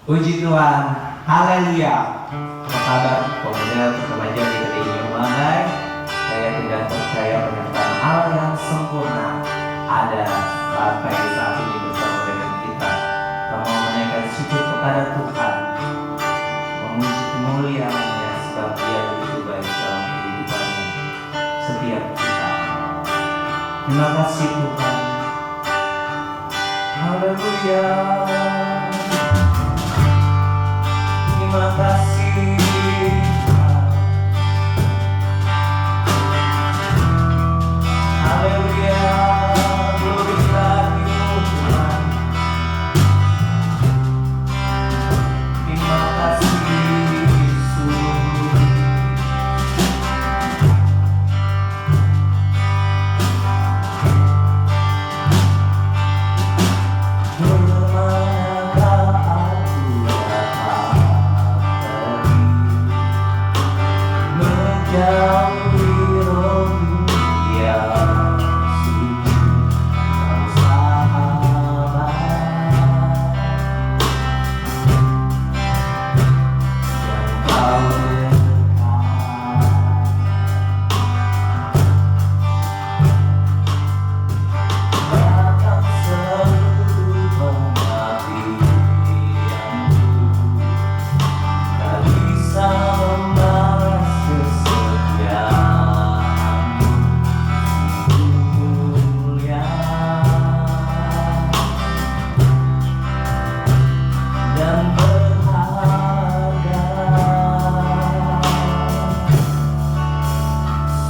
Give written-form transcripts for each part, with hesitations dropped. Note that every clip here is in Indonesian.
Puji Tuhan, haleluya. Apa kabar pemuda remaja di gereja Mangai? Saya tidak percaya pernyataan Allah yang sempurna ada sampai saat ini bersama dengan kita. Kita mau menaikkan syukur kepada Tuhan, memuji kemuliaan-Nya sebab Dia begitu baik dalam kehidupan setiap kita. Terima kasih Tuhan. Haleluya. Terima kasih. Haleluya. Glorifikasi Tuhan. Terima kasih Yesus. Bermanakah aku datang menjauhi roh yang suci dan sahabat yang kau datang selalu pengabdianku, tak bisa membalas kesetiaanmu mulia dan berharga.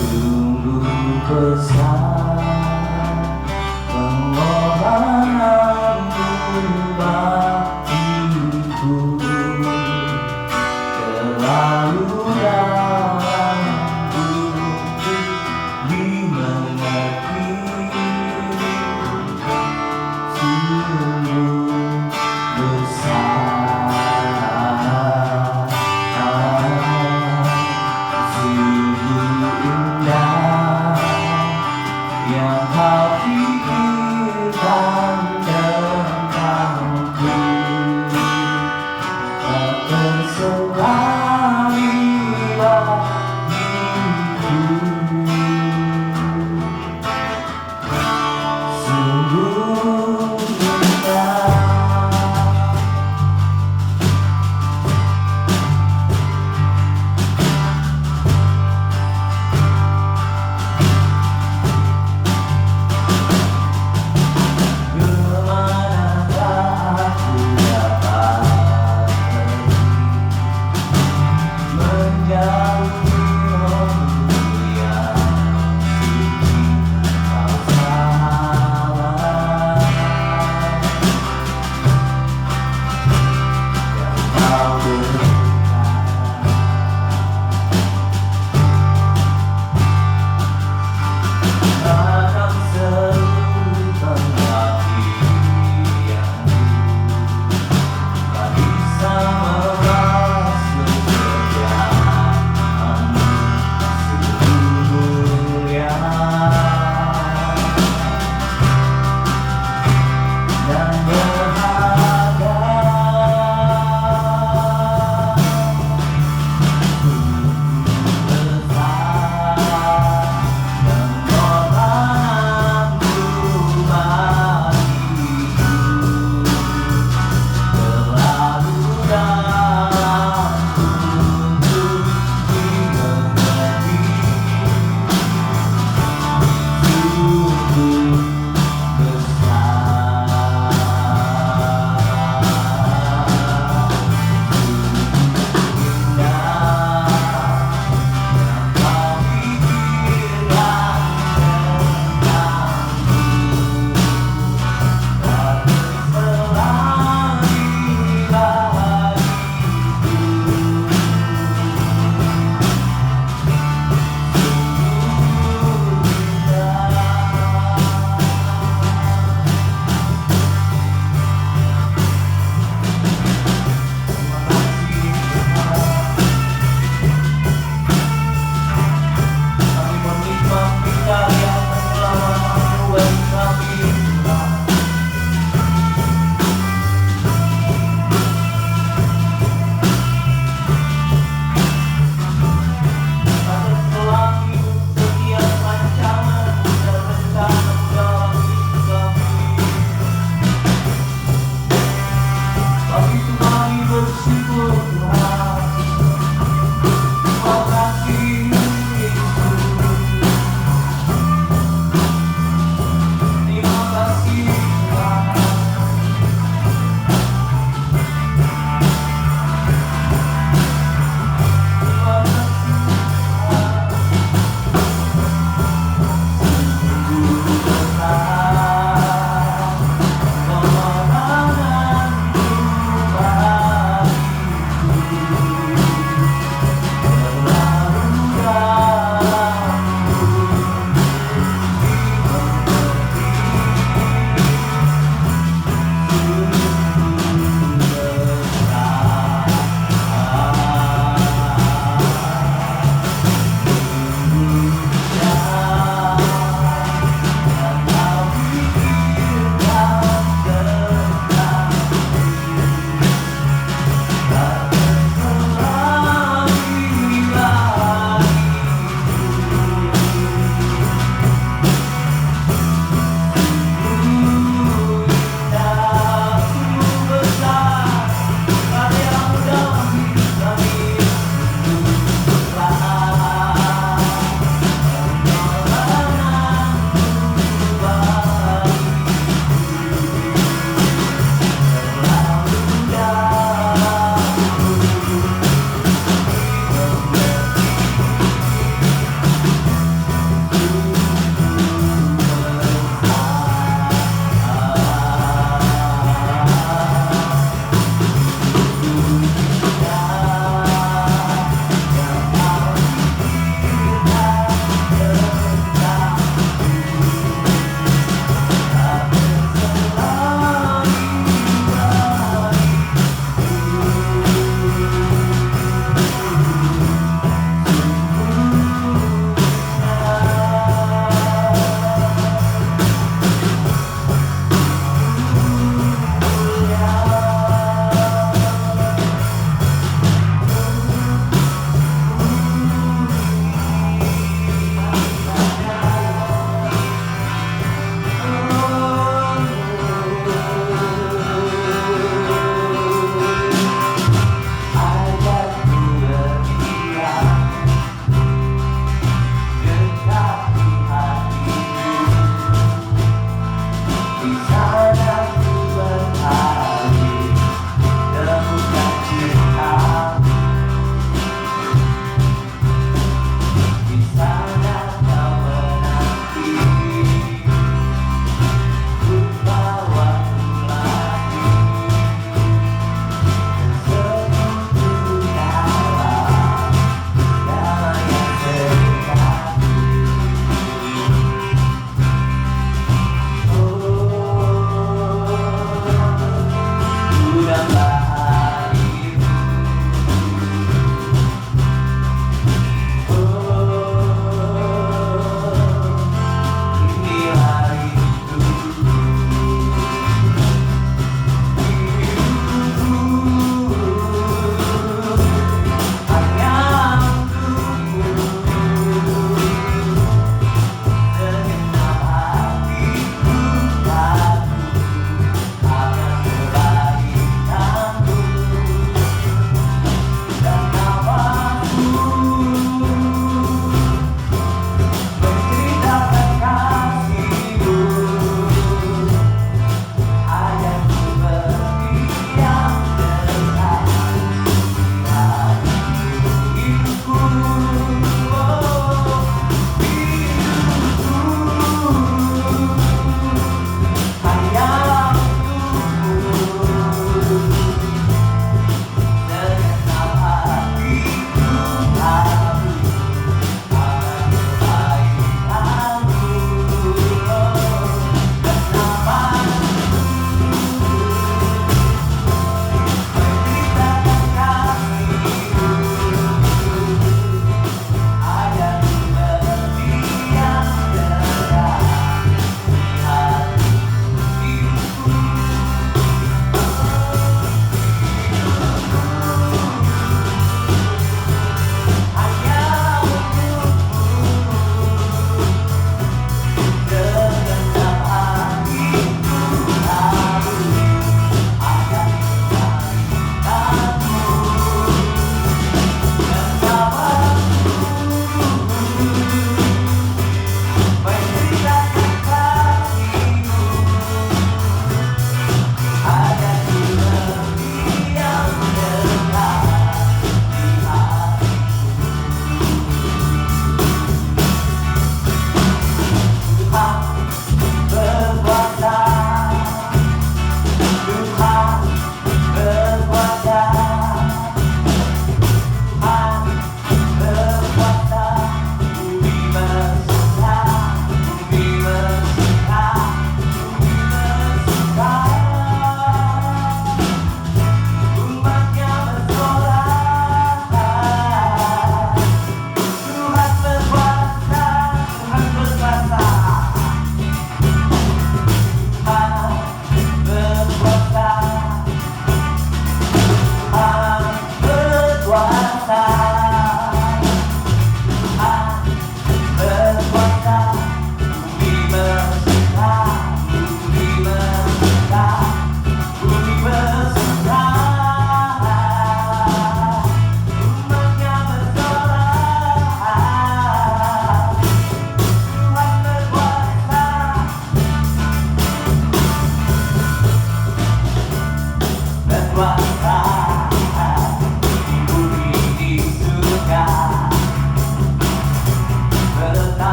Sungguh besar pengorbananmu bagiku, terlalu dalam untuk dimengerti. Sungguh besar, sungguh indah yang kau pikirkan tentangku, tak terselami bagiku. Sungguh indah.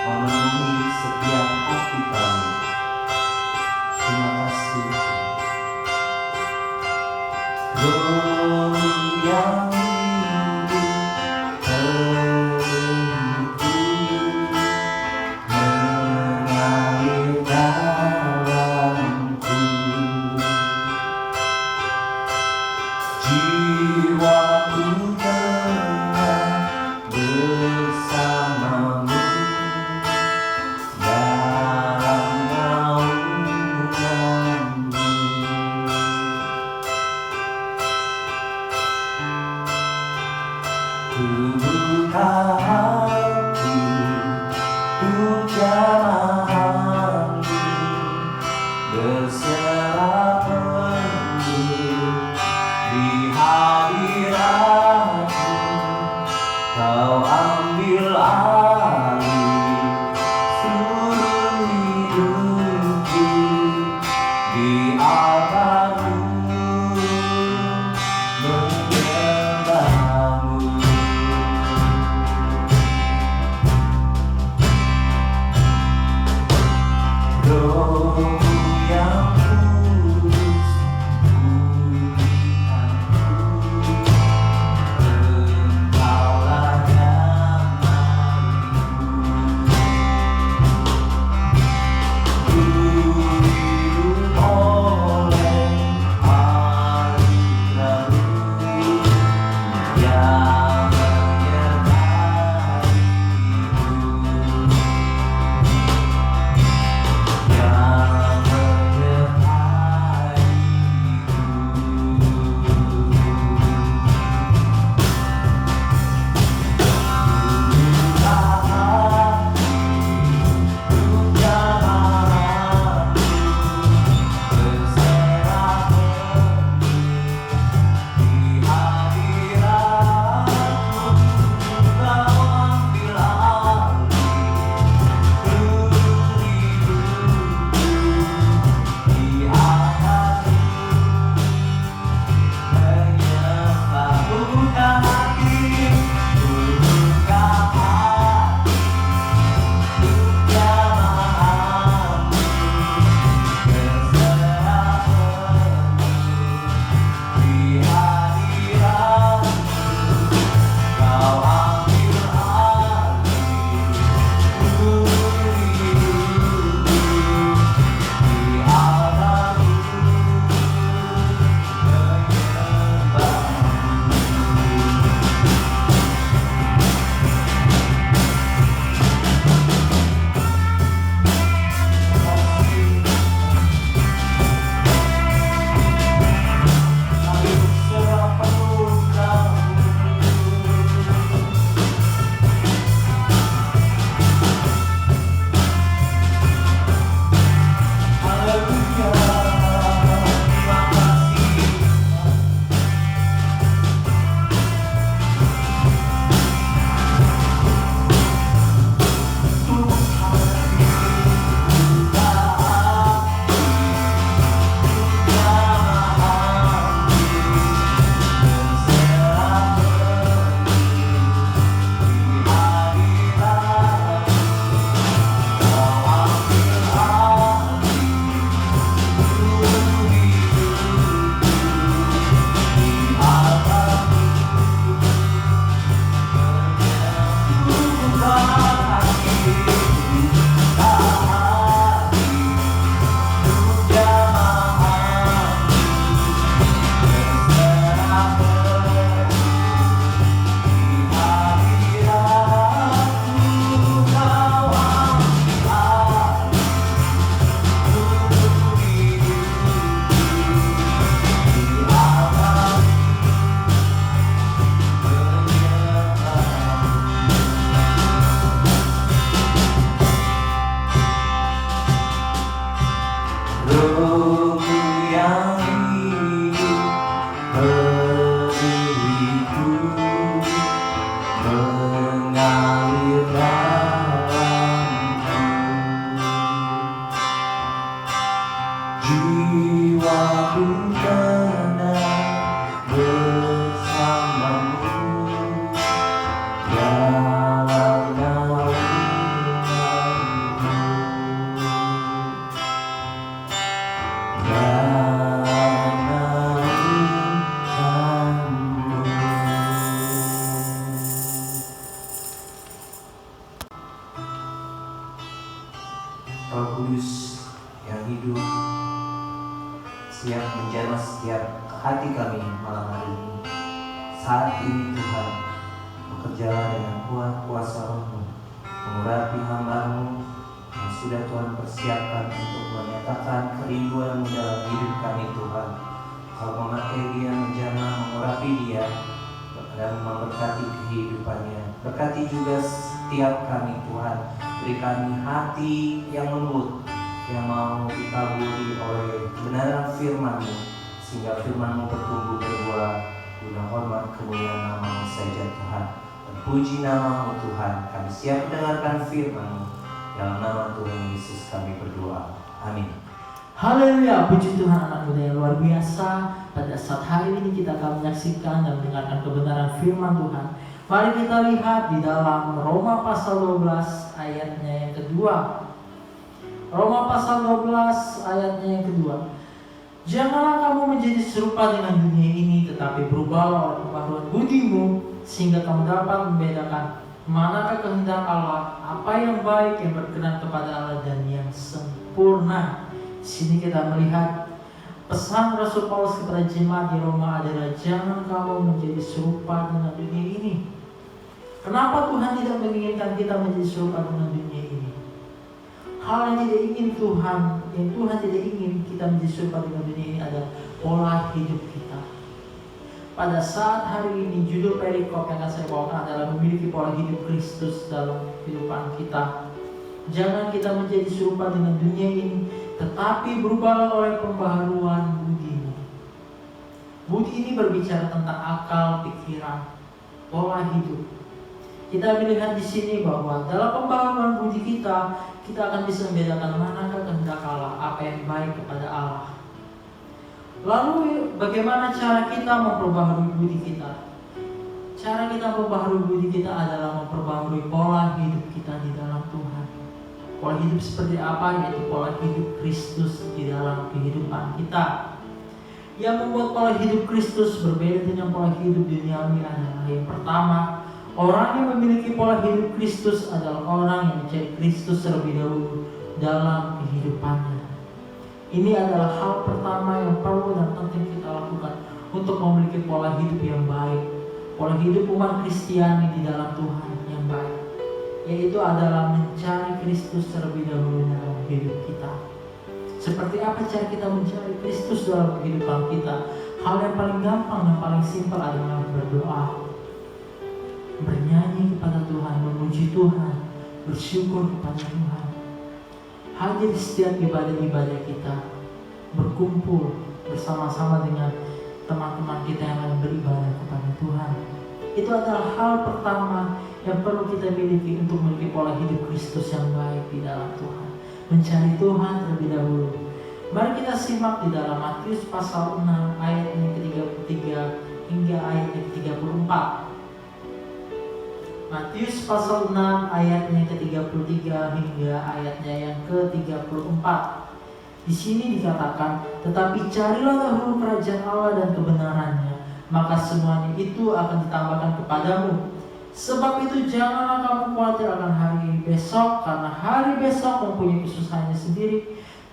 memenuhi setiap hati kami. Terima kasih. Roh yang mengalir dalamku, jiwaku tenang bersamamu. Roh Kudus yang hidup siap menjamah setiap hati kami malam hari ini. Saat ini Tuhan, bekerjalah dengan kuat kuasa Roh-Mu, mengurapi hamba-Mu yang sudah Tuhan persiapkan untuk menyatakan kerinduan-Mu dalam hidup kami Tuhan. Kau memakai dia menjamah, mengurapi dia dan memberkati kehidupannya. Berkati juga setiap kami Tuhan. Beri kami hati yang lembut, yang mau ditaburi oleh kebenaran firman-Mu, sehingga firman-Mu bertumbuh berbuah guna hormat kemuliaan nama-Mu saja Tuhan. Dan puji nama-Mu Tuhan. Kami siap mendengarkan firman-Mu. Dalam nama Tuhan Yesus kami berdoa. Amin. Haleluya, puji Tuhan, anak muda yang luar biasa. Pada saat hari ini kita akan menyaksikan dan mendengarkan kebenaran firman Tuhan. Mari kita lihat di dalam Roma pasal 12 ayatnya yang kedua. Roma pasal 12 ayatnya yang kedua. Janganlah kamu menjadi serupa dengan dunia ini, tetapi berubahlah oleh pembaharuan budimu, sehingga kamu dapat membedakan manakah kehendak Allah, apa yang baik, yang berkenan kepada Allah, dan yang sempurna. Di sini kita melihat pesan Rasul Paulus kepada jemaat di Roma adalah jangan kamu menjadi serupa dengan dunia ini. Kenapa Tuhan tidak menginginkan kita menjadi serupa dengan dunia ini? Hal yang tidak ingin Tuhan, yang Tuhan tidak ingin kita menjadi serupa dengan dunia ini adalah pola hidup kita. Pada saat hari ini judul perikop yang akan saya bawakan adalah memiliki pola hidup Kristus dalam kehidupan kita. Jangan kita menjadi serupa dengan dunia ini, tetapi berubahlah oleh pembaharuan budimu. Budi ini berbicara tentang akal, pikiran, pola hidup. Kita melihat di sini bahwa dalam pembaharuan budi kita akan bisa membedakan manakah kehendak Allah, apa yang baik kepada Allah. Lalu bagaimana cara kita memperbaharui budi kita? Cara kita memperbaharui budi kita adalah memperbaharui pola hidup kita di dalam Tuhan. Pola hidup seperti apa? Yaitu pola hidup Kristus di dalam kehidupan kita. Yang membuat pola hidup Kristus berbeda dengan pola hidup duniawi adalah yang pertama, orang yang memiliki pola hidup Kristus adalah orang yang mencari Kristus terlebih dahulu dalam kehidupannya. Ini adalah hal pertama yang perlu dan penting kita lakukan untuk memiliki pola hidup yang baik. Pola hidup umat Kristiani di dalam Tuhan yang baik, yaitu adalah mencari Kristus terlebih dahulu dalam hidup kita. Seperti apa cara kita mencari Kristus dalam kehidupan kita? Hal yang paling gampang dan paling simpel adalah berdoa, bernyanyi kepada Tuhan, memuji Tuhan, bersyukur kepada Tuhan. Hadir setiap ibadah-ibadah kita, berkumpul bersama-sama dengan teman-teman kita yang akan beribadah kepada Tuhan. Itu adalah hal pertama yang perlu kita miliki untuk memiliki pola hidup Kristus yang baik di dalam Tuhan. Mencari Tuhan terlebih dahulu. Mari kita simak di dalam Matius pasal 6 ayat yang ke-33 hingga ayat yang ke-34. Matius pasal 6 ayatnya ke-33 hingga ayatnya yang ke-34. Di sini dikatakan, tetapi carilah dahulu kerajaan Allah dan kebenarannya, maka semuanya itu akan ditambahkan kepadamu. Sebab itu janganlah kamu khawatir akan hari besok, karena hari besok mempunyai kesusahannya sendiri.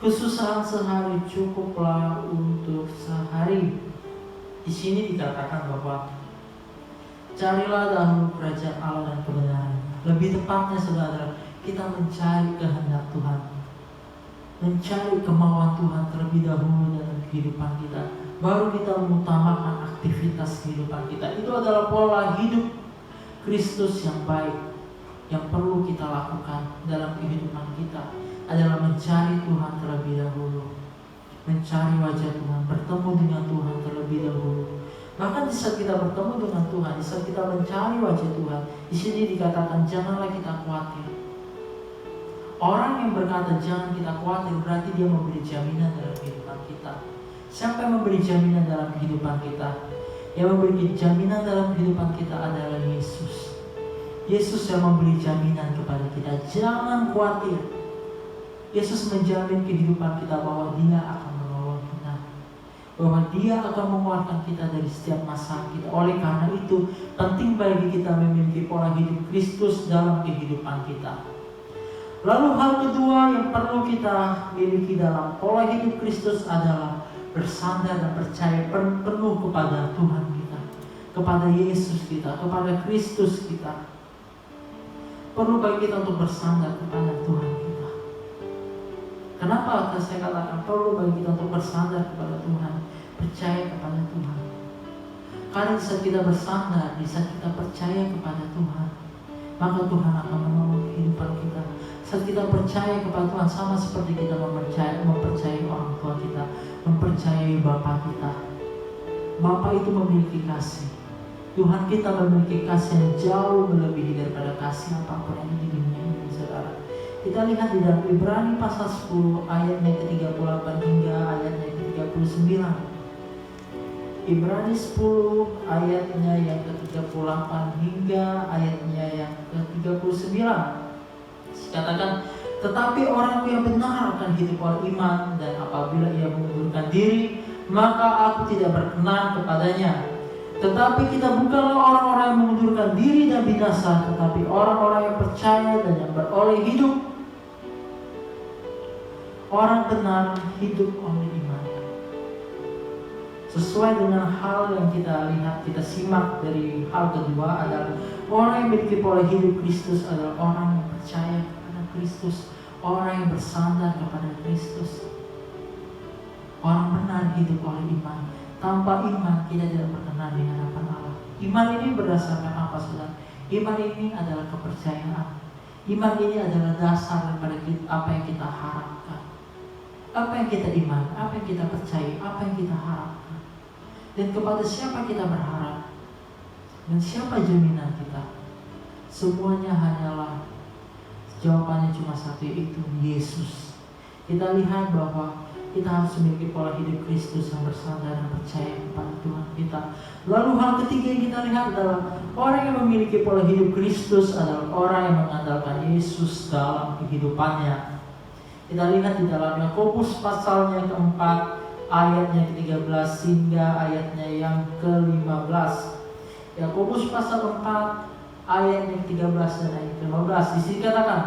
Kesusahan sehari cukuplah untuk sehari. Di sini dikatakan bahwa carilah dahulu kerajaan Allah dan kebenarannya. Lebih tepatnya saudara, kita mencari kehendak Tuhan, mencari kemauan Tuhan terlebih dahulu dalam kehidupan kita. Baru kita mengutamakan aktivitas kehidupan kita. Itu adalah pola hidup Kristus yang baik yang perlu kita lakukan dalam kehidupan kita, adalah mencari Tuhan terlebih dahulu, mencari wajah Tuhan, bertemu dengan Tuhan terlebih dahulu. Bahkan di saat kita bertemu dengan Tuhan, di saat kita mencari wajah Tuhan, di sini dikatakan janganlah kita khawatir. Orang yang berkata jangan kita khawatir berarti dia memberi jaminan dalam kehidupan kita. Siapa yang memberi jaminan dalam kehidupan kita? Yang memberi jaminan dalam kehidupan kita adalah Yesus. Yesus yang memberi jaminan kepada kita, jangan khawatir. Yesus menjamin kehidupan kita bahwa Dia akan menolong kita, bahwa Dia akan mengeluarkan kita dari setiap masalah kita. Oleh karena itu, penting bagi kita memiliki pola hidup Kristus dalam kehidupan kita. Lalu hal kedua yang perlu kita miliki dalam pola hidup Kristus adalah bersandar dan percaya penuh kepada Tuhan kita, kepada Yesus kita, kepada Kristus kita. Perlu bagi kita untuk bersandar kepada Tuhan kita. Kenapa saya katakan perlu bagi kita untuk bersandar kepada Tuhan, percaya kepada Tuhan? Karena saat kita bersandar, di saat kita percaya kepada Tuhan, maka Tuhan akan menolong kehidupan kita. Saat kita percaya kepada Tuhan, sama seperti kita mempercayai orang tua kita, mempercayai Bapa kita. Bapa itu memiliki kasih. Tuhan kita memiliki kasih yang jauh melebihi daripada kasih apapun yang di dunia ini, saudara. Kita lihat di dalam Ibrani pasal 10 ayatnya ke-38 hingga ayatnya ke-39. Ibrani 10 ayatnya yang ke-38 hingga ayatnya yang ke-39. Dikatakan, tetapi orang yang benar akan hidup oleh iman, dan apabila ia mengundurkan diri, maka aku tidak berkenan kepadanya. Tetapi kita bukanlah orang-orang yang mengundurkan diri dan binasa, tetapi orang-orang yang percaya dan yang beroleh hidup. Orang benar hidup oleh iman. Sesuai dengan hal yang kita lihat, kita simak dari hal kedua adalah orang yang memiliki pola hidup Kristus adalah orang yang percaya kepada Kristus, orang yang bersandar kepada Kristus. Orang benar hidup oleh iman. Tanpa iman kita tidak berkenan di hadapan Allah. Iman ini berdasarkan apa, saudara? Iman ini adalah kepercayaan. Iman ini adalah dasar daripada apa yang kita harapkan, apa yang kita iman, apa yang kita percaya, apa yang kita harapkan, dan kepada siapa kita berharap, dan siapa jaminan kita. Semuanya hanyalah, jawabannya cuma satu, yaitu Yesus. Kita lihat bahwa kita harus memiliki pola hidup Kristus yang bersandar dan percaya kepada Tuhan kita. Lalu hal ketiga yang kita lihat adalah orang yang memiliki pola hidup Kristus adalah orang yang mengandalkan Yesus dalam kehidupannya. Kita lihat di dalam Yakobus pasalnya keempat ayatnya ke-13 hingga ayatnya yang ke-15. Yakobus pasal 4 ayatnya ke-13 dan ayat ke-15. Di sini katakan,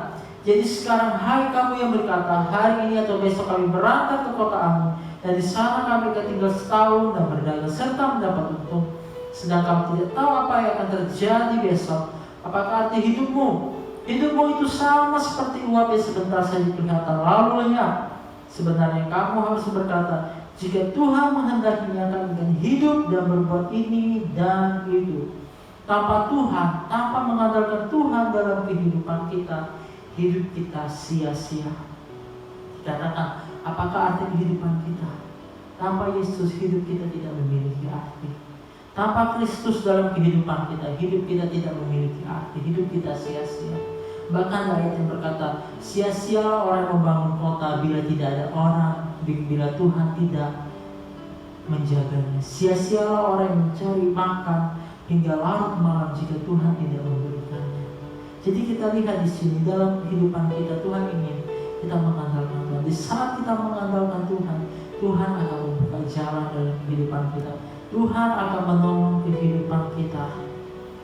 jadi sekarang hai kamu yang berkata, hari ini atau besok kami berangkat ke kota Amun, dan di sana kami akan tinggal setahun dan berdagang serta mendapat untung. Sedang kamu tidak tahu apa yang akan terjadi besok. Apakah arti hidupmu? Hidupmu itu sama seperti uap yang sebentar saja kelihatan lalu lenyap. Sebenarnya kamu harus berkata, jika Tuhan menghendakinya kami akan hidup dan berbuat ini dan itu. Tanpa Tuhan, tanpa mengandalkan Tuhan dalam kehidupan kita, hidup kita sia-sia. Dikatakan, apakah arti kehidupan kita? Tanpa Yesus, hidup kita tidak memiliki arti. Tanpa Kristus dalam kehidupan kita, hidup kita tidak memiliki arti. Hidup kita sia-sia. Bahkan ayat yang berkata, sia-sialah orang yang membangun kota bila tidak ada orang, bila Tuhan tidak menjaganya. Sia-sialah orang yang mencari makan hingga larut malam jika Tuhan tidak memberikannya. Jadi kita lihat di sini dalam kehidupan kita, Tuhan ingin kita mengandalkan Tuhan. Di saat kita mengandalkan Tuhan, Tuhan akan membuka jalan dalam kehidupan kita. Tuhan akan menolong kehidupan kita.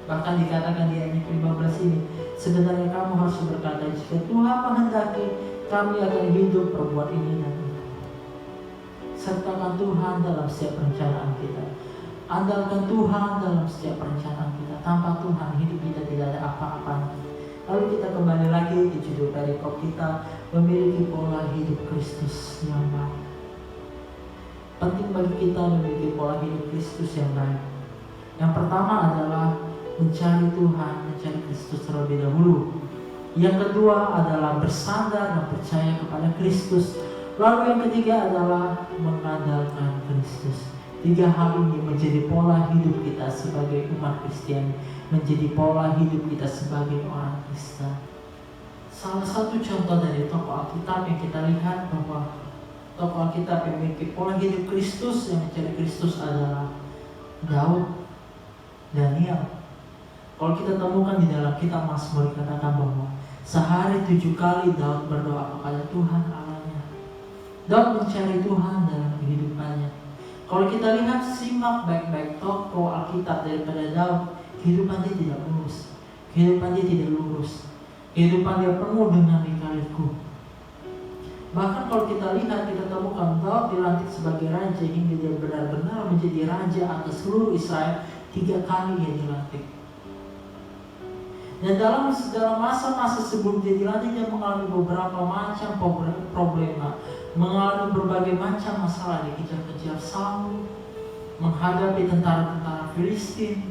Bahkan dikatakan di ayat 15 ini, sebenarnya kamu harus berkata, jika Tuhan menghendaki, kami akan hidup berbuat ini dan itu. Sertakan Tuhan dalam setiap perencanaan kita. Andalkan Tuhan dalam setiap perencanaan kita. Tanpa Tuhan, hidup kita tidak ada apa-apanya. Lalu kita kembali lagi ke judul perikop kita, memiliki pola hidup Kristus yang baik. Penting bagi kita memiliki pola hidup Kristus yang baik. Yang pertama adalah mencari Tuhan, mencari Kristus terlebih dahulu. Yang kedua adalah bersandar dan percaya kepada Kristus. Lalu yang ketiga adalah mengandalkan Kristus. Tiga hal ini menjadi pola hidup kita sebagai umat Kristiani, menjadi pola hidup kita sebagai orang Kristen. Salah satu contoh dari tokoh Alkitab yang kita lihat bahwa tokoh Alkitab yang memiliki pola hidup Kristus, yang mencari Kristus adalah Daud, Daniel. Kalau kita temukan di dalam kitab Mazmur dikatakan bahwa sehari 7 kali Daud berdoa kepada Tuhan Allahnya. Daud mencari Tuhan dalam kehidupannya. Kalau kita lihat simak baik-baik tokoh Alkitab daripada Daud, kehidupan dia tidak mulus, kehidupan dia tidak lurus. Kehidupan dia penuh dengan lika-liku. Bahkan kalau kita lihat, kita temukan Daud dilantik sebagai raja hingga dia benar-benar menjadi raja atas seluruh Israel. 3 kali dia dilantik. Dan dalam masa-masa sebelum dia dilantik, dia mengalami beberapa macam problema, mengalami berbagai macam masalah. Dikejar-kejar Saul, menghadapi tentara-tentara Filistin.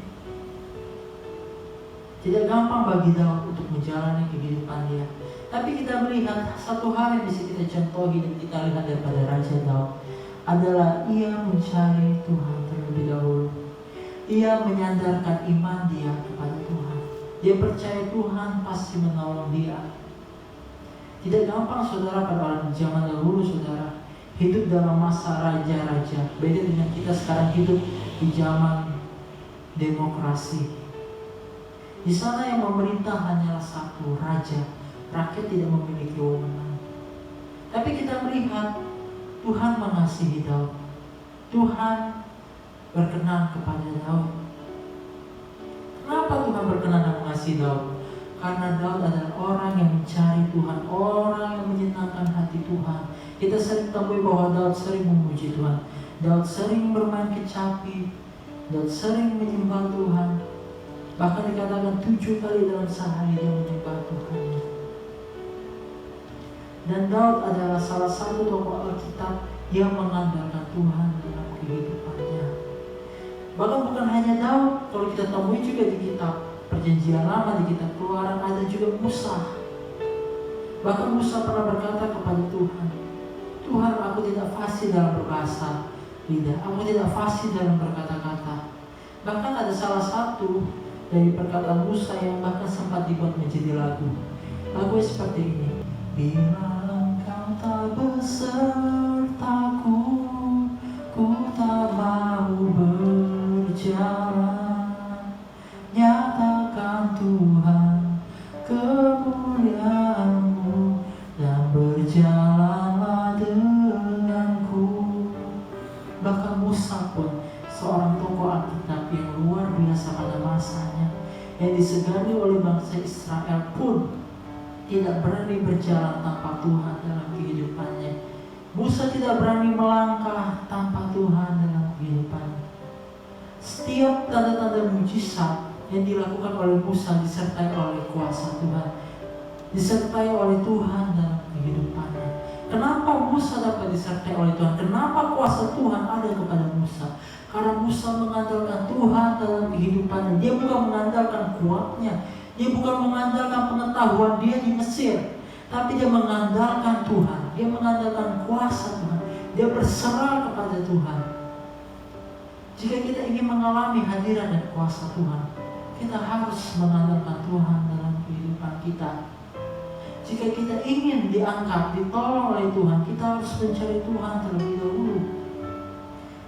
Tidak gampang bagi Daud untuk menjalani kehidupan dia. Tapi kita melihat satu hal yang bisa kita contohi dan kita lihat daripada Raja Daud adalah ia mencari Tuhan terlebih dahulu. Ia menyandarkan iman dia kepada Tuhan. Dia percaya Tuhan pasti menolong dia. Tidak gampang saudara pada orang zaman dahulu saudara hidup dalam masa raja-raja. Beda dengan kita sekarang hidup di zaman demokrasi. Di sana yang memerintah hanyalah satu, raja. Rakyat tidak memiliki wewenang. Tapi kita melihat Tuhan mengasihi Daud. Tuhan berkenan kepada Daud. Kenapa Tuhan berkenan dan mengasihi Daud? Karena Daud adalah orang yang mencari Tuhan, orang yang menyenangkan hati Tuhan. Kita sering temui bahwa Daud sering memuji Tuhan. Daud sering bermain kecapi. Daud sering menyembah Tuhan. Bahkan dikatakan 7 kali dalam sehari dia menyembah Tuhan. Dan Daud adalah salah satu tokoh Alkitab yang mengandalkan Tuhan dalam kehidupannya. Bahkan bukan hanya Daud, kalau kita temui juga di kitab Perjanjian Lama, di kitab Keluaran ada juga Musa. Bahkan Musa pernah berkata kepada Tuhan, Tuhan, aku tidak fasih dalam berbahasa lidah, aku tidak fasih dalam berkata-kata. Bahkan ada salah satu dari perkataan Musa yang bahkan sempat dibuat menjadi lagu. Lagu seperti ini. Bila engkau tak besertaku, ku tak mau berjalan. Nyatakan Tuhan kemuliaan-Mu dan berjalanlah denganku. Bahkan Musa pun seorang tokoh Alkitab yang luar biasa pada masanya, yang disegani oleh bangsa Israel pun tidak berani berjalan tanpa Tuhan dalam kehidupannya. Musa tidak berani melangkah tanpa Tuhan dalam kehidupannya. Setiap tanda-tanda mujizat yang dilakukan oleh Musa disertai oleh kuasa Tuhan, disertai oleh Tuhan dalam kehidupannya. Kenapa Musa dapat disertai oleh Tuhan? Kenapa kuasa Tuhan ada kepada Musa? Karena Musa mengandalkan Tuhan dalam kehidupannya. Dia bukan mengandalkan kuatnya, dia bukan mengandalkan pengetahuan dia di Mesir, tapi dia mengandalkan Tuhan. Dia mengandalkan kuasa Tuhan. Dia berserah kepada Tuhan. Jika kita ingin mengalami hadirat dan kuasa Tuhan, kita harus mengandalkan Tuhan dalam kehidupan kita. Jika kita ingin diangkat, ditolong oleh Tuhan, kita harus mencari Tuhan terlebih dahulu.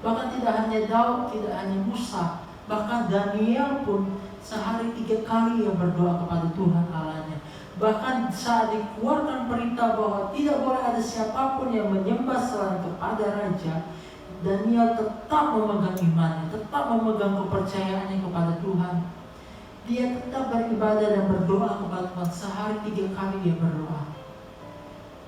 Bahkan tidak hanya Daud, tidak hanya Musa, bahkan Daniel pun sehari 3 kali yang berdoa kepada Tuhan Allahnya. Bahkan saat dikeluarkan perintah bahwa tidak boleh ada siapapun yang menyembah selain kepada Raja, Daniel tetap memegang imannya, tetap memegang kepercayaannya kepada Tuhan. Dia tetap beribadah dan berdoa kepada Tuhan. Sehari 3 kali dia berdoa.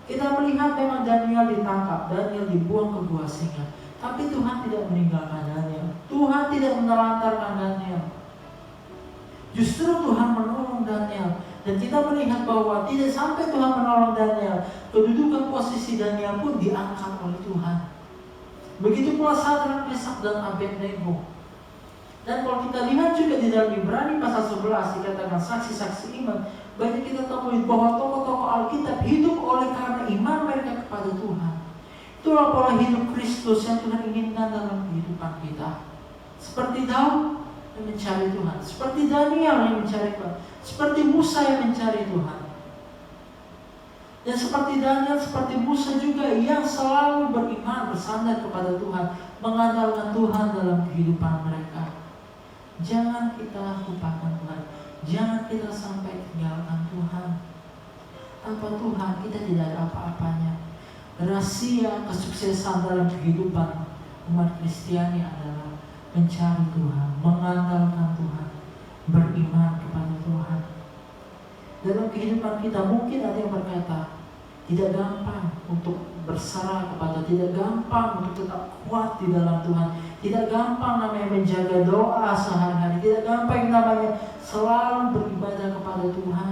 Kita melihat memang Daniel ditangkap, Daniel dibuang ke gua singa, tapi Tuhan tidak meninggalkan Daniel. Tuhan tidak menelantarkan Daniel. Justru Tuhan menolong Daniel. Dan kita melihat bahwa tidak sampai Tuhan menolong Daniel, kedudukan posisi Daniel pun diangkat oleh Tuhan. Begitu pula Sadrak, Mesak dan Abednego. Dan kalau kita lihat juga di dalam Ibrani pasal 11 dikatakan saksi-saksi iman, banyak kita temui bahwa tokoh-tokoh Alkitab hidup oleh karena iman mereka kepada Tuhan. Itulah pola hidup Kristus yang Tuhan inginkan dalam kehidupan kita. Seperti Daud yang mencari Tuhan, seperti Daniel yang mencari Tuhan, seperti Musa yang mencari Tuhan. Dan seperti Daniel, seperti Musa juga yang selalu beriman, bersandar kepada Tuhan, mengandalkan Tuhan dalam kehidupan mereka. Jangan kita lupakan Tuhan, jangan kita sampai tinggalkan Tuhan. Tanpa Tuhan kita tidak ada apa-apanya. Rahasia kesuksesan dalam kehidupan umat Kristiani adalah mencari Tuhan, mengandalkan Tuhan, beriman kepada Tuhan. Dalam kehidupan kita mungkin ada yang berkata, tidak gampang untuk berserah kepada, tidak gampang untuk tetap kuat di dalam Tuhan, tidak gampang namanya menjaga doa sehari-hari, tidak gampang namanya selalu beribadah kepada Tuhan.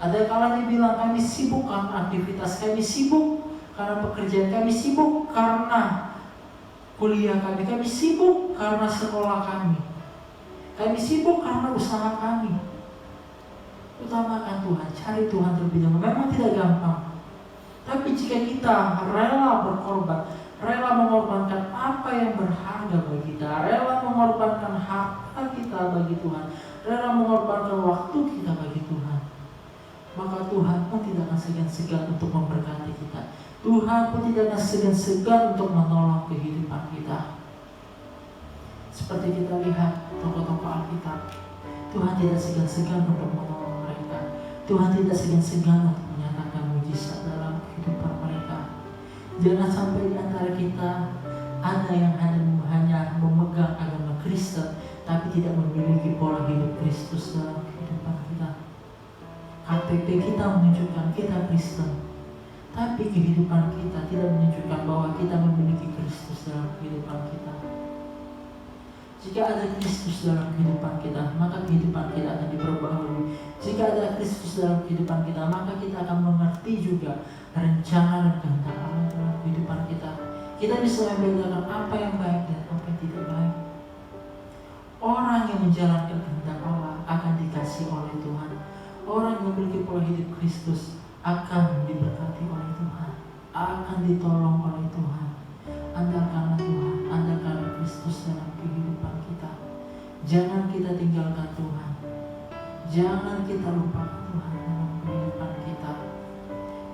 Ada kalanya bilang kami sibuk karena aktivitas, kami sibuk karena pekerjaan, kami sibuk karena kuliah kami sibuk karena sekolah kami sibuk karena usaha kami. Utamakan Tuhan, cari Tuhan terlebih dahulu. Memang tidak gampang, tapi jika kita rela berkorban, rela mengorbankan apa yang berharga bagi kita, rela mengorbankan harta kita bagi Tuhan, rela mengorbankan waktu kita bagi Tuhan, maka Tuhan pun tidak akan segan-segan untuk memberkati kita. Tuhan pun tidak akan segan-segan untuk menolong kehidupan kita. Seperti kita lihat tokoh-tokoh Alkitab, Tuhan tidak segan-segan untuk menolong mereka. Tuhan tidak segan-segan untuk menyatakan mujizat dalam kehidupan mereka. Jangan sampai di antara kita ada yang hanya memegang agama Kristen, tapi tidak memiliki pola hidup Kristus dalam kehidupan kita. KTP kita menunjukkan kita Kristen, tapi kehidupan kita tidak menunjukkan bahwa kita memiliki Kristus dalam kehidupan kita. Jika ada Kristus dalam kehidupan kita, maka kehidupan kita akan diperbaharui. Jika ada Kristus dalam kehidupan kita, maka kita akan mengerti juga rencana dan kehendak Allah dalam kehidupan kita. Kita bisa membedakan apa yang baik dan apa yang tidak baik. Orang yang menjalankan kehendak Allah akan dikasih oleh Tuhan. Orang yang memiliki pola hidup Kristus akan diberkati oleh Tuhan, akan ditolong oleh Tuhan. Andalkanlah Tuhan, andalkanlah Kristus dalam kehidupan kita. Jangan kita tinggalkan Tuhan, jangan kita lupakan Tuhan dalam kehidupan kita.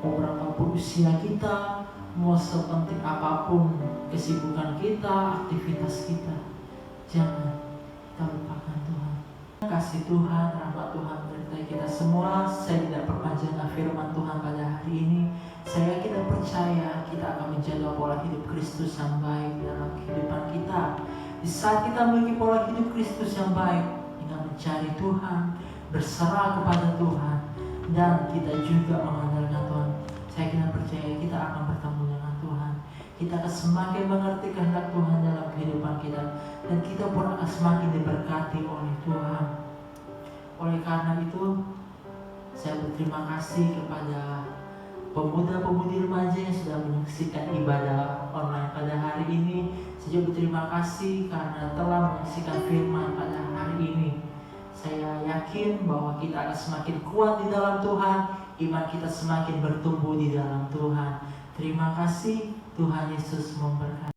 Mau berapapun usia kita, mau sepenting apapun kesibukan kita, aktivitas kita, jangan kita lupakan Tuhan. Kasih Tuhan, rahmat Tuhan menyertai kita semua. Saya tidak perpanjang firman Tuhan pada hari ini. Saya yakin dan percaya kita akan menjaga pola hidup Kristus yang baik dalam kehidupan kita. Di saat kita memiliki pola hidup Kristus yang baik dengan mencari Tuhan, berserah kepada Tuhan, dan kita juga mengandalkan Tuhan, saya yakin dan percaya kita akan bertemu dengan Tuhan. Kita akan semakin mengerti kehendak Tuhan dalam kehidupan kita, dan kita pun akan semakin diberkati oleh Tuhan. Oleh karena itu, saya berterima kasih kepada pemuda-pemudi remaja yang sudah menyaksikan ibadah online pada hari ini. Saya juga berterima kasih karena telah menyaksikan firman pada hari ini. Saya yakin bahwa kita akan semakin kuat di dalam Tuhan, iman kita semakin bertumbuh di dalam Tuhan. Terima kasih, Tuhan Yesus memberkati.